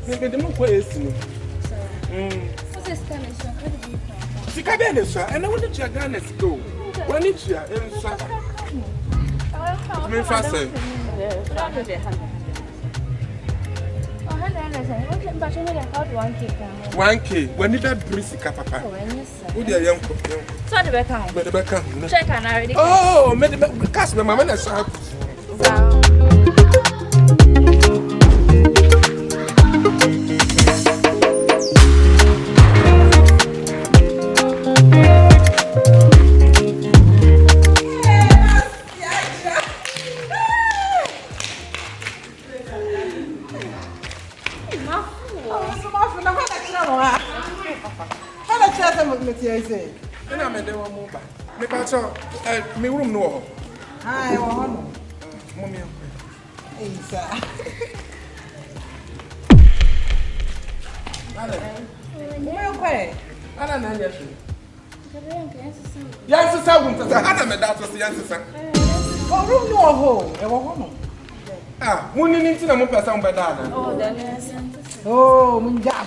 Maybe the more is. Sikapa is and I wanted your gun to go. When it's your me fast say. One K. When did that bring sikapa, Papa? Who the young couple? So the back. But the back. Check and already. Oh, made the cast my man is up. And I made one more. Me pacho, me room no. Hi, one. Mommy. Hey, sir. Where okay? I don't know yet. Yes, sir, I made that was the answer. Oh, room no home. I want Ah, one in to the more person by that. Oh, then yes. oh, Munjab.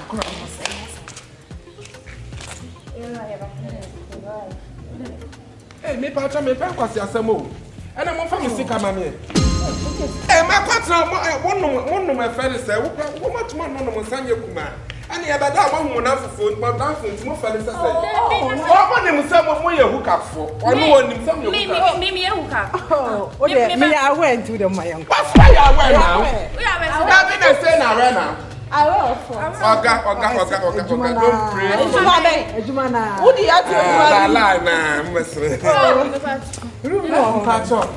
Hey, me pacho, me pen was your samo. And I'm from sikapa me. Hey, my partner, one of my friends said, "What much more no more Sanya Kuma?" And he had that one more for phone, but that phone, more fellas say. Oh, one of them said, "What you hookup for?" Or no one in some Me hookup. Oh, me, I went to the my uncle. What's why I wear now? I've been saying I ran now. I will. Oga, don't pray. Ejumana. Who do you have to lie now, Mister. Room no, catch up.